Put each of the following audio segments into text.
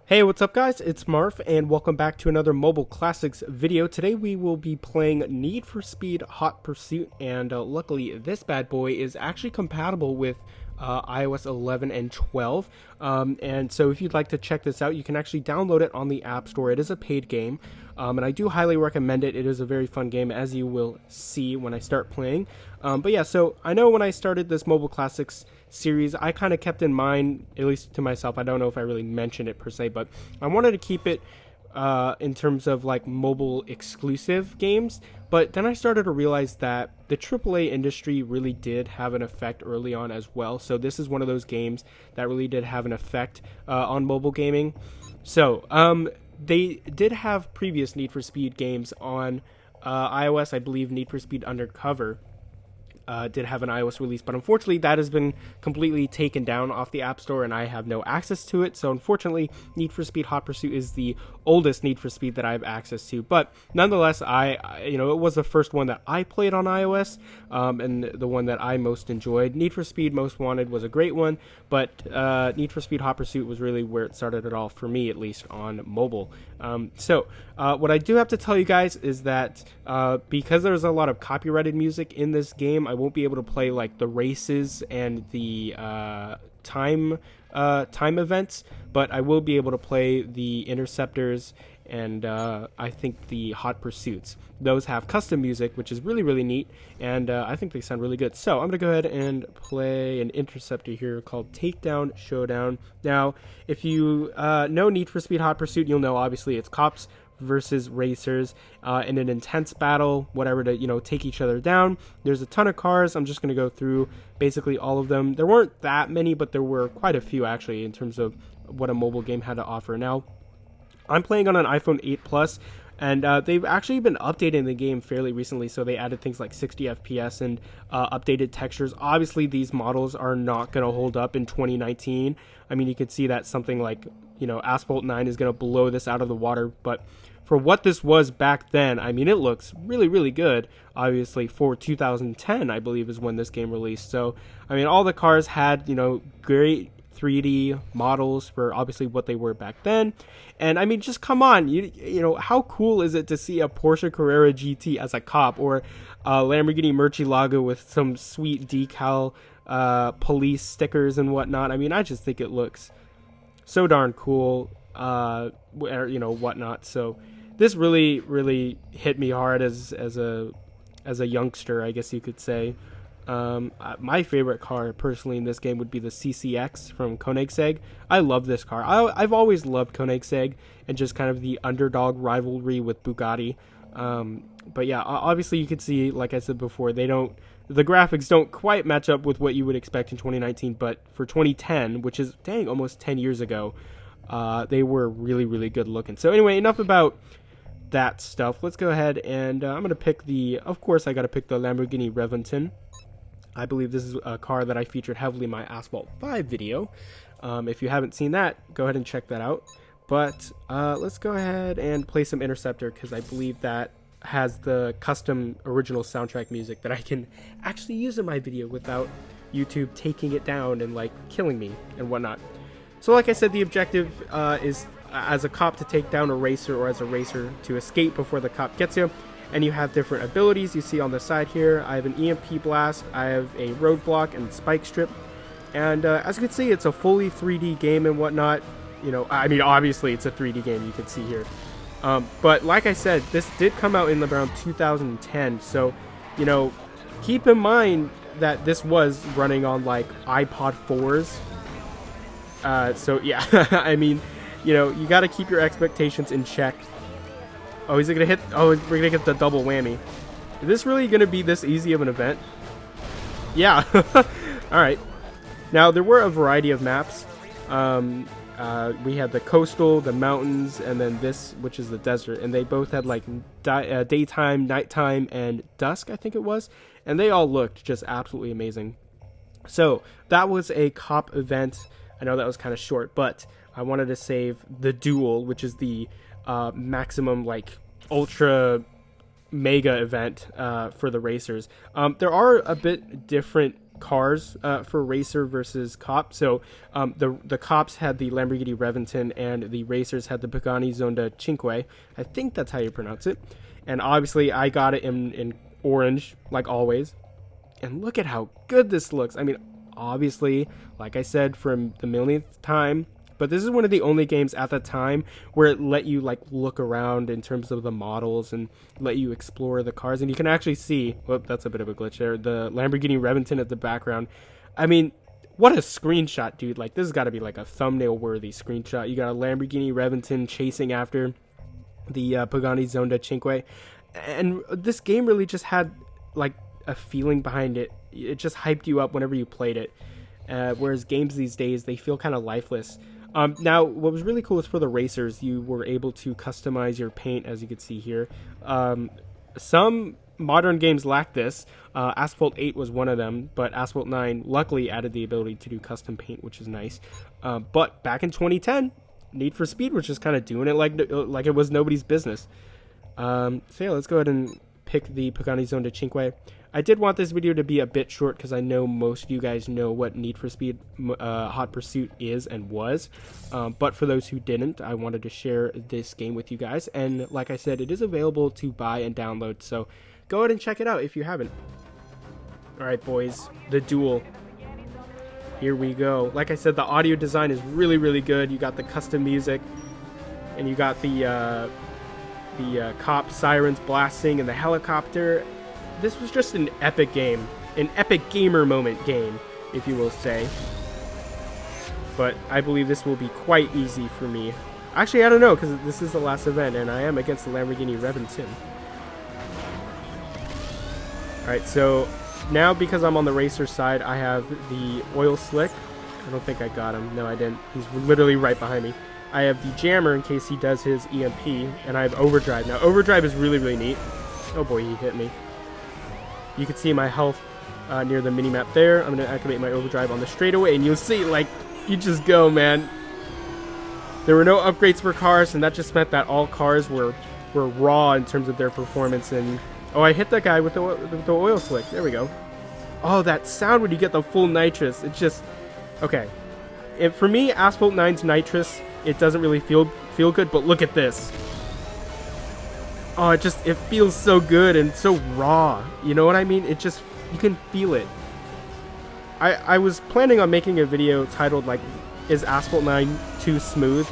Hey, what's up guys? It's Marv and welcome back to another Mobile Classics video. Today we will be playing Need for Speed Hot Pursuit, and luckily this bad boy is actually compatible with iOS 11 and 12. And so if you'd like to check this out, you can actually download it on the App Store. It is a paid game, and I do highly recommend it. It is a very fun game, as you will see when I start playing. But yeah, so I know when I started this Mobile Classics series, I kind of kept in mind, at least to myself, I don't know if I really mentioned it per se, but I wanted to keep it in terms of like mobile exclusive games. But then I started to realize that the AAA industry really did have an effect early on as well. So this is one of those games that really did have an effect on mobile gaming. So they did have previous Need for Speed games on iOS. I believe Need for Speed Undercover did have an iOS release, but unfortunately that has been completely taken down off the App Store and I have no access to it. So unfortunately, Need for Speed Hot Pursuit is the oldest Need for Speed that I have access to. But nonetheless, it was the first one that I played on iOS, and the one that I most enjoyed. Need for Speed Most Wanted was a great one, but Need for Speed Hot Pursuit was really where it started it all for me, at least on mobile. So what I do have to tell you guys is that because there's a lot of copyrighted music in this game, I won't be able to play like the races and the time events, but I will be able to play the interceptors and I think the hot pursuits. Those have custom music, which is really neat, and I think they sound really good. So I'm gonna go ahead and play an interceptor here called Takedown Showdown. Now if you know Need for Speed Hot Pursuit, you'll know obviously it's cops versus racers in an intense battle, whatever, to take each other down. There's a ton of cars. I'm just going to go through basically all of them. There weren't that many, but there were quite a few actually in terms of what a mobile game had to offer. Now I'm playing on an iPhone 8 Plus, and they've actually been updating the game fairly recently, so they added things like 60 FPS and updated textures. Obviously these models are not going to hold up in 2019. I mean, you could see that something like Asphalt 9 is going to blow this out of the water, but for what this was back then, I mean, it looks really good. Obviously for 2010, I believe, is when this game released. So I mean, all the cars had great 3D models for obviously what they were back then. And I mean, just come on, how cool is it to see a Porsche Carrera GT as a cop, or a Lamborghini Murcielago with some sweet decal police stickers and whatnot. I mean, I just think it looks so darn cool, whatnot. So this really hit me hard as a youngster, I guess you could say. My favorite car personally in this game would be the CCX from Koenigsegg. I love this car. I've always loved Koenigsegg and just kind of the underdog rivalry with Bugatti. But yeah, obviously you could see, like I said before, the graphics don't quite match up with what you would expect in 2019, but for 2010, which is almost 10 years ago, they were really good looking. So anyway, enough about that stuff. Let's go ahead and I'm gonna pick of course I gotta pick the Lamborghini Reventon. I believe this is a car that I featured heavily in my Asphalt 5 video. If you haven't seen that, go ahead and check that out. But let's go ahead and play some Interceptor, because I believe that has the custom original soundtrack music that I can actually use in my video without YouTube taking it down and like killing me and whatnot. So like I said, the objective is as a cop to take down a racer, or as a racer to escape before the cop gets you. And you have different abilities. You see on the side here, I have an EMP blast, I have a roadblock and spike strip. And as you can see, it's a fully 3D game and whatnot. I mean, obviously it's a 3D game, you can see here. But like I said, this did come out in around 2010. So, keep in mind that this was running on like iPod 4s. So yeah, I mean, you got to keep your expectations in check. Oh, is it gonna hit? Oh, we're gonna get the double whammy. Is this really gonna be this easy of an event? Yeah. Alright. Now, there were a variety of maps. We had the coastal, the mountains, and then this, which is the desert. And they both had like daytime, nighttime, and dusk, I think it was. And they all looked just absolutely amazing. So, that was a cop event. I know that was kind of short, but I wanted to save the duel, which is the maximum like ultra mega event for the racers. There are a bit different cars for racer versus cop. So the cops had the Lamborghini Reventon and the racers had the Pagani Zonda Cinque. I think that's how you pronounce it. And obviously I got it in orange, like always. And look at how good this looks. I mean, obviously, like I said, for the millionth time, but this is one of the only games at the time where it let you like look around in terms of the models and let you explore the cars. And you can actually see, well, that's a bit of a glitch there, the Lamborghini Reventon at the background. I mean, what a screenshot, dude. Like, this has got to be like a thumbnail worthy screenshot. You got a Lamborghini Reventon chasing after the Pagani Zonda Cinque. And this game really just had like a feeling behind it. It just hyped you up whenever you played it. Whereas games these days, they feel kind of lifeless. Now, what was really cool is for the racers, you were able to customize your paint, as you can see here. Some modern games lack this. Asphalt 8 was one of them, but Asphalt 9 luckily added the ability to do custom paint, which is nice. But back in 2010, Need for Speed was just kind of doing it like it was nobody's business. So yeah, let's go ahead and pick the Pagani Zonda Cinque. I did want this video to be a bit short because I know most of you guys know what Need for Speed Hot Pursuit is and was. But for those who didn't, I wanted to share this game with you guys. And like I said, it is available to buy and download. So go ahead and check it out if you haven't. Alright boys, the duel. Here we go. Like I said, the audio design is really, really good. You got the custom music. And you got the cop sirens blasting and the helicopter. This was just an epic game, an epic gamer moment game, if you will say. But I believe this will be quite easy for me. Actually, I don't know, because this is the last event, and I am against the Lamborghini Reventon. Alright, so now because I'm on the racer side, I have the oil slick. I don't think I got him. No, I didn't. He's literally right behind me. I have the jammer in case he does his EMP, and I have overdrive. Now, overdrive is really, really neat. Oh boy, he hit me. You can see my health near the minimap there. I'm going to activate my overdrive on the straightaway, and you'll see, like, you just go, man. There were no upgrades for cars, and that just meant that all cars were raw in terms of their performance. And oh, I hit that guy with the oil slick. There we go. Oh, that sound when you get the full nitrous. It's just, okay. For me, Asphalt 9's nitrous, it doesn't really feel good, but look at this. Oh, it feels so good and so raw. You know what I mean? It just, you can feel it. I was planning on making a video titled, like, is Asphalt 9 too smooth?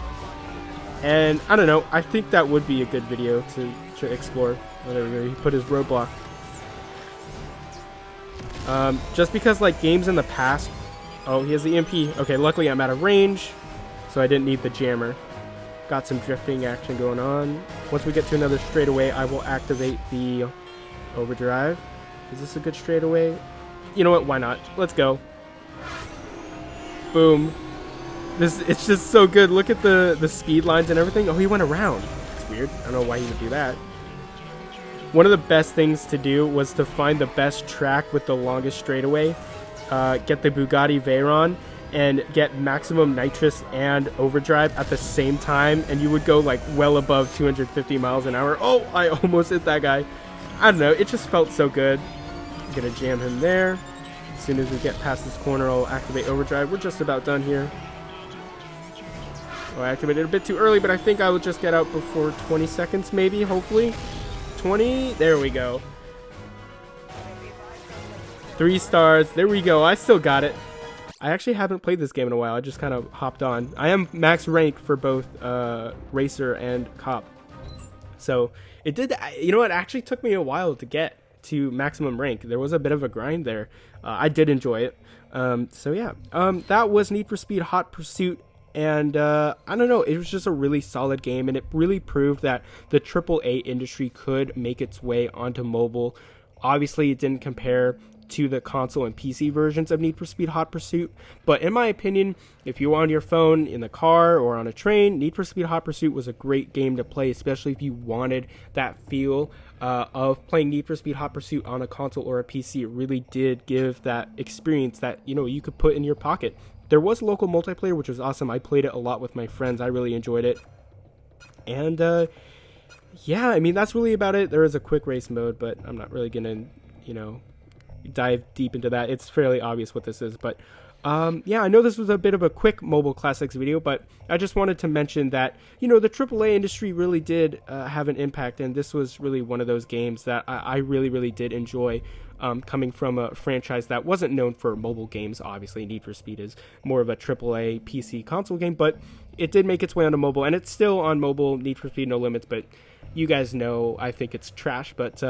And I don't know, I think that would be a good video to explore. Whatever, he put his roadblock. Just because, like, games in the past, oh, he has the EMP. Okay, luckily I'm out of range, so I didn't need the jammer. Got some drifting action going on. Once we get to another straightaway, I will activate the overdrive. Is this a good straightaway? You know what? Why not? Let's go. Boom. It's just so good. Look at the speed lines and everything. Oh, he went around. It's weird. I don't know why he would do that. One of the best things to do was to find the best track with the longest straightaway. Get the Bugatti Veyron and get maximum nitrous and overdrive at the same time, and you would go like well above 250 miles an hour. Oh, I almost hit that guy. I don't know, it just felt so good. I'm gonna jam him there. As soon as we get past this corner, I'll activate overdrive. We're just about done here. Oh, I activated a bit too early, but I think I will just get out before 20 seconds maybe, hopefully. 20, there we go. 3 stars, there we go, I still got it. I actually haven't played this game in a while. I just kind of hopped on. I am max rank for both racer and cop. So it did, you know, it actually took me a while to get to maximum rank. There was a bit of a grind there. I did enjoy it. So yeah, that was Need for Speed Hot Pursuit. And I don't know, it was just a really solid game, and it really proved that the AAA industry could make its way onto mobile. Obviously, it didn't compare to the console and PC versions of Need for Speed Hot Pursuit, but in my opinion, if you were on your phone, in the car, or on a train, Need for Speed Hot Pursuit was a great game to play, especially if you wanted that feel of playing Need for Speed Hot Pursuit on a console or a PC. It really did give that experience that, you know, you could put in your pocket. There was local multiplayer, which was awesome. I played it a lot with my friends. I really enjoyed it. And yeah, I mean, that's really about it. There is a quick race mode, but I'm not really gonna, you know, dive deep into that. It's fairly obvious what this is, but yeah, I know this was a bit of a quick mobile classics video, but I just wanted to mention that, you know, the AAA industry really did have an impact, and this was really one of those games that I really, really did enjoy, coming from a franchise that wasn't known for mobile games. Obviously, Need for Speed is more of a AAA PC console game, but it did make its way onto mobile, and it's still on mobile, Need for Speed No Limits, but you guys know I think it's trash, but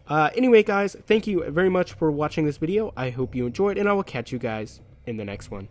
anyway, guys, thank you very much for watching this video. I hope you enjoyed, and I will catch you guys in the next one.